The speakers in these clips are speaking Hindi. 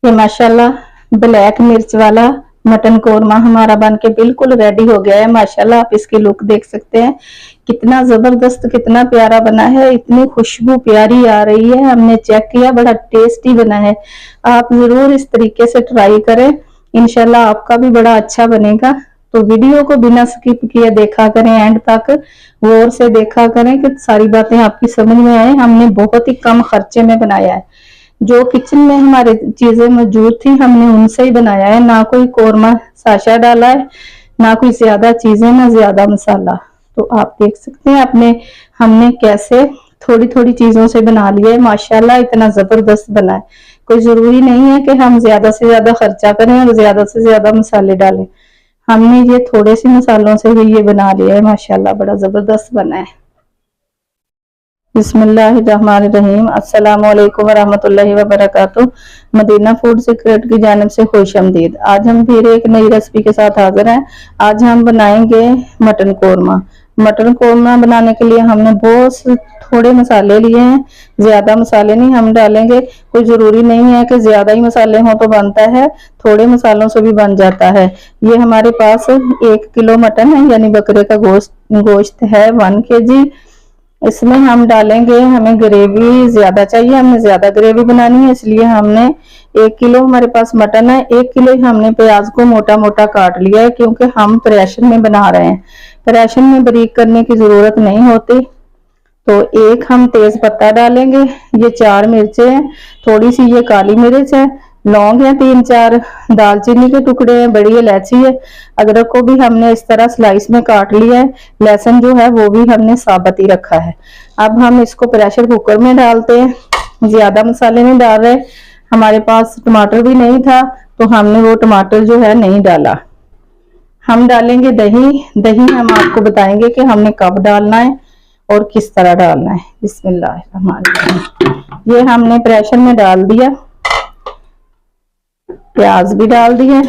ये माशाल्लाह ब्लैक मिर्च वाला मटन कोरमा हमारा बन के बिल्कुल रेडी हो गया है। माशाल्लाह आप इसकी लुक देख सकते हैं, कितना जबरदस्त, कितना प्यारा बना है, इतनी खुशबू प्यारी आ रही है। हमने चेक किया, बड़ा टेस्टी बना है। आप जरूर इस तरीके से ट्राई करें, इंशाल्लाह आपका भी बड़ा अच्छा बनेगा। तो वीडियो को बिना स्किप किए देखा करें, एंड तक गौर से देखा करें कि सारी बातें आपकी समझ में आए। हमने बहुत ही कम खर्चे में बनाया है, जो किचन में हमारे चीजें मौजूद थी हमने उनसे ही बनाया है। ना कोई कोरमा साशा डाला है, ना कोई ज्यादा चीजें, ना ज्यादा मसाला। तो आप देख सकते हैं अपने हमने कैसे थोड़ी थोड़ी चीजों से बना लिया है। माशाल्लाह इतना जबरदस्त बना है। कोई जरूरी नहीं है कि हम ज्यादा से ज्यादा खर्चा करें और ज्यादा से ज्यादा मसाले डालें। हमने ये थोड़े से मसालों से ही ये बना लिया है। माशाल्लाह बड़ा जबरदस्त बना है। बिस्मिल्लाहिर्रहमानिर्रहीम। अस्सलाम वालेकुम वरहमतुल्लाहि वबरकातुह। मदीना फूड सीक्रेट की जानिब से खुश आमदीद। आज हम फिर एक नई रेसिपी के साथ हाजिर हैं। आज हम बनाएंगे मटन कोरमा। मटन कोरमा बनाने के लिए हमने बहुत थोड़े मसाले लिए हैं, ज्यादा मसाले नहीं हम डालेंगे। कोई जरूरी नहीं है कि ज्यादा ही मसाले हों तो बनता है, थोड़े मसालों से भी बन जाता है। ये हमारे पास 1 किलो मटन है, यानी बकरे का गोश्त है 1 kg। इसमें हम डालेंगे, हमें ग्रेवी ज्यादा चाहिए, हमने ज्यादा ग्रेवी बनानी है, इसलिए हमने 1 किलो हमारे पास मटन है। 1 किलो हमने प्याज को मोटा मोटा काट लिया है, क्योंकि हम प्रेशन में बना रहे हैं। प्रेशन में बारीक करने की जरूरत नहीं होती। तो एक हम तेज पत्ता डालेंगे, ये 4 मिर्चें हैं, थोड़ी सी ये काली मिर्च है, लौंग है 3-4, दालचीनी के टुकड़े हैं, बड़ी इलायची है। अदरक को भी हमने इस तरह स्लाइस में काट लिया है। लहसुन जो है वो भी हमने साबुत ही रखा है। अब हम इसको प्रेशर कुकर में डालते हैं। ज्यादा मसाले नहीं डाल रहे, हमारे पास टमाटर भी नहीं था तो हमने वो टमाटर जो है नहीं डाला। हम डालेंगे दही। दही हम आपको बताएंगे कि हमने कब डालना है और किस तरह डालना है। बिस्मिल्लाह। ये हमने प्रेशर में डाल दिया, प्याज भी डाल दिए,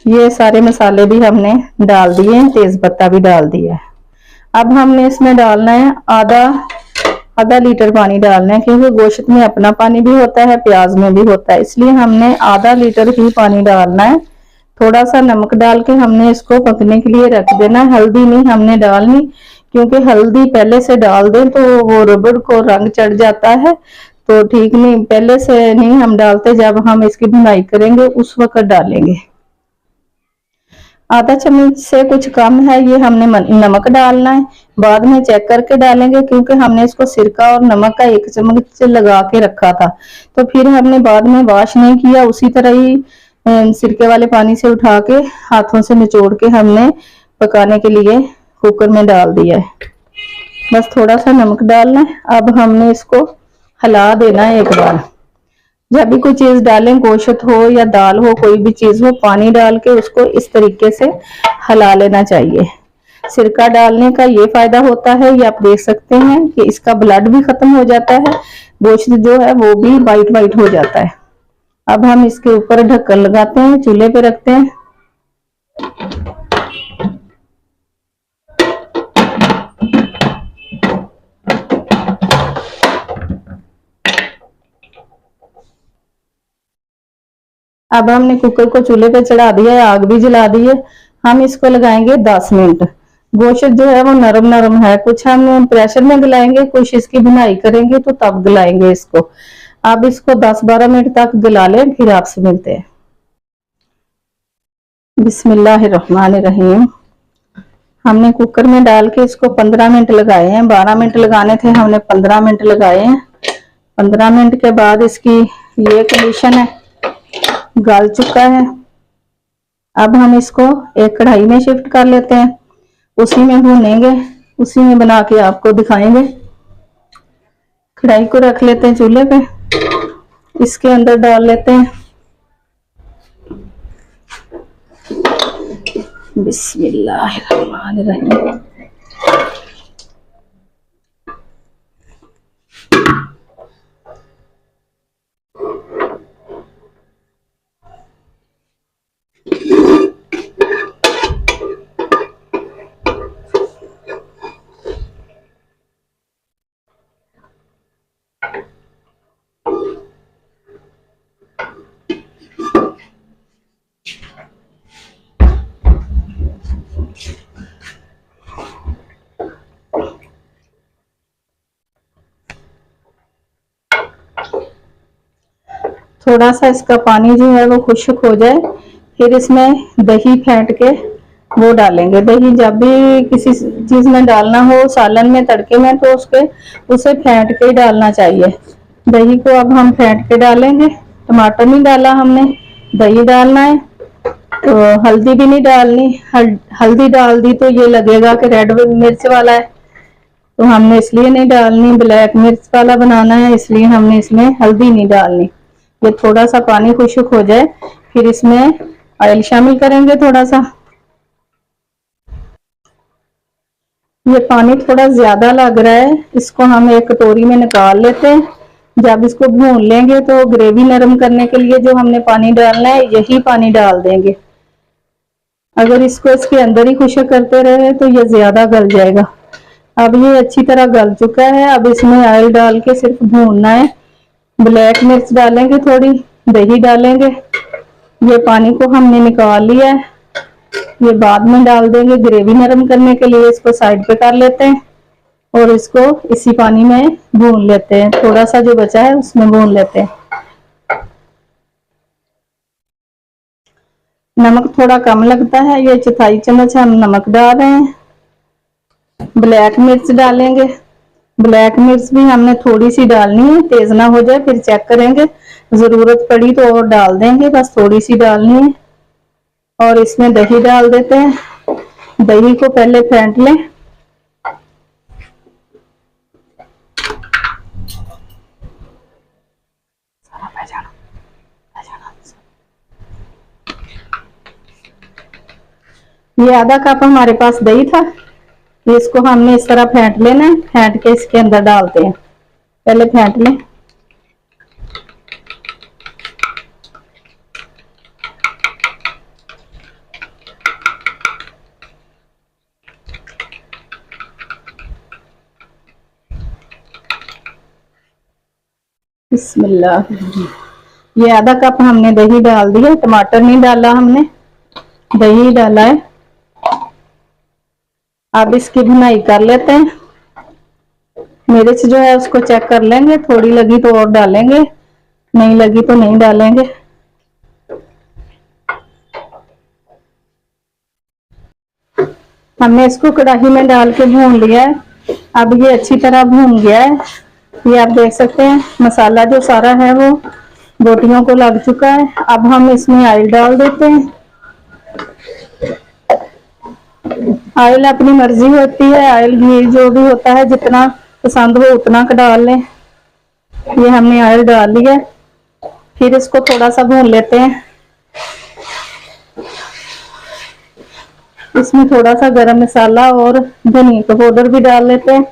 ये सारे मसाले भी हमने डाल दिए, तेज पत्ता भी डाल दिया। अब हमने इसमें डालना है आधा आधा लीटर पानी डालना है, क्योंकि गोश्त में अपना पानी भी होता है, प्याज में भी होता है, इसलिए हमने आधा लीटर ही पानी डालना है। थोड़ा सा नमक डाल के हमने इसको पकने के लिए रख देना। हल्दी नहीं हमने डालनी, क्योंकि हल्दी पहले से डाल दें तो वो रबड़ को रंग चढ़ जाता है, तो ठीक नहीं, पहले से नहीं हम डालते, जब हम इसकी भुनाई करेंगे उस वक्त डालेंगे। आधा चम्मच से कुछ कम है ये हमने नमक डालना है, बाद में चेक करके डालेंगे, क्योंकि हमने इसको सिरका और नमक का 1 चम्मच लगा के रखा था, तो फिर हमने बाद में वॉश नहीं किया, उसी तरह ही सिरके वाले पानी से उठा के हाथों से निचोड़ के हमने पकाने के लिए कुकर में डाल दिया है। बस थोड़ा सा नमक डालना है। अब हमने इसको हिला देना है एक बार। जब भी कोई चीज डालें, गोश्त हो या दाल हो, कोई भी चीज हो, पानी डाल के उसको इस तरीके से हिला लेना चाहिए। सिरका डालने का ये फायदा होता है, ये आप देख सकते हैं कि इसका ब्लड भी खत्म हो जाता है, गोश्त जो है वो भी वाइट वाइट हो जाता है। अब हम इसके ऊपर ढक्कन लगाते हैं, चूल्हे पे रखते हैं। अब हमने कुकर को चूल्हे पे चढ़ा दिया है, आग भी जला दी है। हम इसको लगाएंगे 10 मिनट। गोश्त जो है वो नरम नरम है, कुछ हम प्रेशर में गलाएंगे, कुछ इसकी भुनाई करेंगे तो तब गलाएंगे इसको। अब इसको 10-12 मिनट तक गला लें, फिर आपसे मिलते हैं। बिस्मिल्लाहिर्रहमानिर्रहीम। हमने कुकर में डाल के इसको 15 मिनट लगाए हैं, 12 मिनट लगाने थे, हमने 15 मिनट लगाए हैं। 15 मिनट के बाद इसकी ये कंडीशन है, गल चुका है। अब हम इसको एक कढ़ाई में शिफ्ट कर लेते हैं, उसी में भूनेंगे, उसी में बना के आपको दिखाएंगे। कढ़ाई को रख लेते हैं चूल्हे पे, इसके अंदर डाल लेते हैं बिस्मिल्लाहिर्रहमानिर्रहीम। थोड़ा सा इसका पानी जो है वो खुश्क हो जाए, फिर इसमें दही फेंट के वो डालेंगे। दही जब भी किसी चीज में डालना हो, सालन में, तड़के में, तो उसे फेंट के ही डालना चाहिए। दही को अब हम फेंट के डालेंगे। टमाटर नहीं डाला हमने, दही डालना है। तो हल्दी भी नहीं डालनी, हल्दी डाल दी तो ये लगेगा कि रेड मिर्च वाला है, तो हमने इसलिए नहीं डालनी। ब्लैक मिर्च वाला बनाना है, इसलिए हमने इसमें हल्दी नहीं डालनी। ये थोड़ा सा पानी खुश्क हो जाए, फिर इसमें ऑयल शामिल करेंगे थोड़ा सा। ये पानी थोड़ा ज्यादा लग रहा है, इसको हम एक कटोरी में निकाल लेते हैं। जब इसको भून लेंगे तो ग्रेवी नरम करने के लिए जो हमने पानी डालना है यही पानी डाल देंगे। अगर इसको इसके अंदर ही खुश्क करते रहे तो ये ज्यादा गल जाएगा। अब ये अच्छी तरह गल चुका है, अब इसमें ऑयल डाल के सिर्फ भूनना है। ब्लैक मिर्च डालेंगे, थोड़ी दही डालेंगे। ये पानी को हमने निकाल लिया है, ये बाद में डाल देंगे ग्रेवी नरम करने के लिए। इसको साइड पे कर लेते हैं और इसको इसी पानी में भून लेते हैं। थोड़ा सा जो बचा है उसमें भून लेते हैं। नमक थोड़ा कम लगता है, ये 1/4 चम्मच हम नमक डाल रहे हैं। ब्लैक मिर्च डालेंगे, ब्लैक मिर्च भी हमने थोड़ी सी डालनी है, तेज ना हो जाए, फिर चेक करेंगे, जरूरत पड़ी तो और डाल देंगे, बस थोड़ी सी डालनी है। और इसमें दही डाल देते हैं। दही को पहले फेंट लें। ये आधा कप हमारे पास दही था, इसको हमने इस तरह फेंट लेना है। फेंट के इसके अंदर डालते हैं, पहले फेंट लें। बिस्मिल्लाह। ये आधा कप हमने दही डाल दिया, टमाटर नहीं डाला हमने, दही डाला है। अब इसकी भुनाई कर लेते हैं। मिर्च जो है उसको चेक कर लेंगे, थोड़ी लगी तो और डालेंगे, नहीं लगी तो नहीं डालेंगे। हमने इसको कढ़ाई में डाल के भून लिया है। अब ये अच्छी तरह भून गया है। ये आप देख सकते हैं मसाला जो सारा है वो बोटियों को लग चुका है। अब हम इसमें ऑयल डाल देते हैं। ऑयल अपनी मर्जी होती है, ऑयल घी जो भी होता है, जितना पसंद हो उतना का डाल लें। ये हमने ऑयल डाल लिया, फिर इसको थोड़ा सा भून लेते हैं। इसमें थोड़ा सा गरम मसाला और धनिया का पाउडर भी डाल लेते हैं।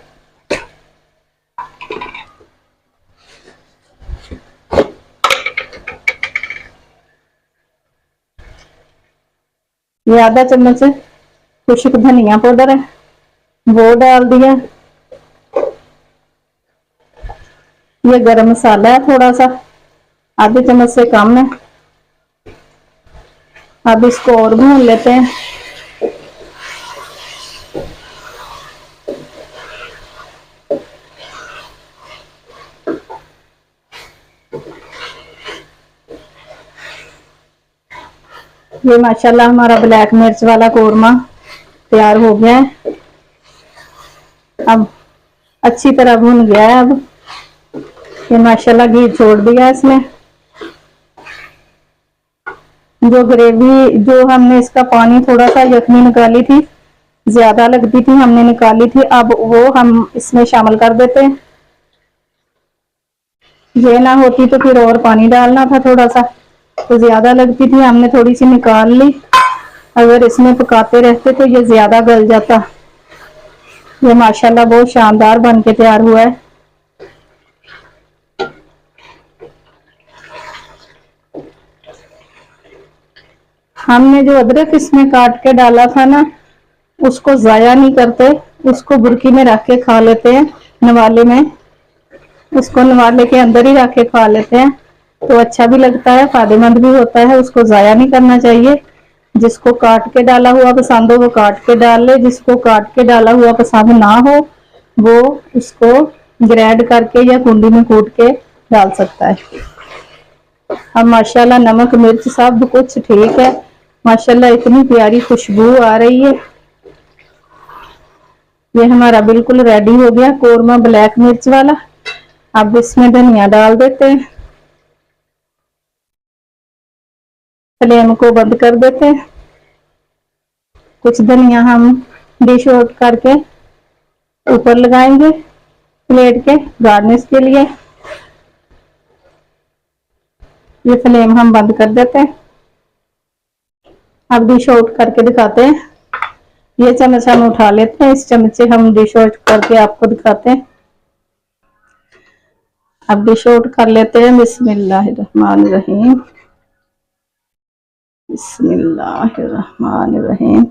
ये आधा चम्मच खुश्क धनिया पाउडर है, वो डाल दिया। ये गरम मसाला है थोड़ा सा, आधे चम्मच से कम है। अब इसको और भून लेते हैं। ये माशाल्लाह हमारा ब्लैक मिर्च वाला कोरमा तैयार हो गया है। अब अच्छी तरह भुन गया है। अब ये माशाल्लाह घी छोड़ दिया इसमें। जो ग्रेवी जो हमने इसका पानी थोड़ा सा यखनी निकाली थी, ज्यादा लगती थी, हमने निकाली थी, अब वो हम इसमें शामिल कर देते हैं। ये ना होती तो फिर और पानी डालना था थोड़ा सा, तो ज्यादा लगती थी, हमने थोड़ी सी निकाल ली। अगर इसमें पकाते रहते तो ये ज्यादा गल जाता। ये माशाल्लाह बहुत शानदार बन के तैयार हुआ है। हमने जो अदरक इसमें काट के डाला था ना, उसको जाया नहीं करते, उसको बुरकी में रख के खा लेते हैं, नवाले में। उसको नवाले के अंदर ही रख के खा लेते हैं, तो अच्छा भी लगता है, फायदेमंद भी होता है। उसको जाया नहीं करना चाहिए। जिसको काट के डाला हुआ पसंद हो वो काट के डाल ले, जिसको काट के डाला हुआ पसंद ना हो वो उसको ग्राइंड करके या कुंडी में कूट के डाल सकता है। अब माशाल्लाह नमक मिर्च सब कुछ ठीक है। माशाल्लाह इतनी प्यारी खुशबू आ रही है। ये हमारा बिल्कुल रेडी हो गया कोरमा ब्लैक मिर्च वाला। अब इसमें धनिया डाल देते हैं। फ्लेम को बंद कर देते हैं। कुछ धनिया हम डिश आउट करके ऊपर लगाएंगे प्लेट के गार्निश के लिए। ये फ्लेम हम बंद कर देते हैं। अब डिश आउट करके दिखाते हैं। ये चम्मच हम उठा लेते हैं। इस चम्मच से हम डिश आउट करके आपको दिखाते हैं। अब डिश आउट कर लेते हैं। बिस्मिल्लाहिर्रहमानिर्रहीम, बिस्मिल्लाहिर्रहमानिर्रहीम।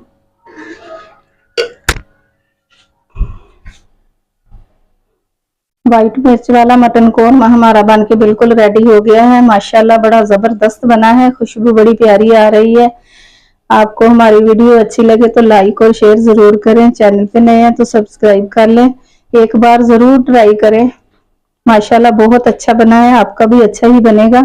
व्हाइट मिर्च वाला मटन कोरमा हमारा बन के बिल्कुल रेडी हो गया है। माशाल्लाह बड़ा जबरदस्त बना है। खुशबू बड़ी प्यारी आ रही है। आपको हमारी वीडियो अच्छी लगे तो लाइक और शेयर जरूर करें। चैनल पे नए हैं तो सब्सक्राइब कर लें। एक बार जरूर ट्राई करें। माशाल्लाह बहुत अच्छा बना है। आपका भी अच्छा ही बनेगा।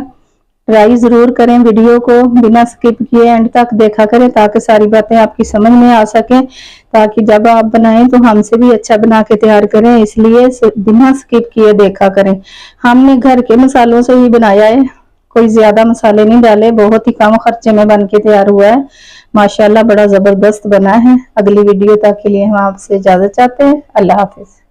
ट्राई जरूर करें। वीडियो को बिना स्किप किए एंड तक देखा करें ताकि सारी बातें आपकी समझ में आ सके, ताकि जब आप बनाएं तो हमसे भी अच्छा बना के तैयार करें। इसलिए बिना स्किप किए देखा करें। हमने घर के मसालों से ही बनाया है, कोई ज्यादा मसाले नहीं डाले। बहुत ही कम खर्चे में बन के तैयार हुआ है। माशाल्लाह बड़ा जबरदस्त बना है। अगली वीडियो तक के लिए हम आपसे इजाजत चाहते हैं। अल्लाह हाफिज।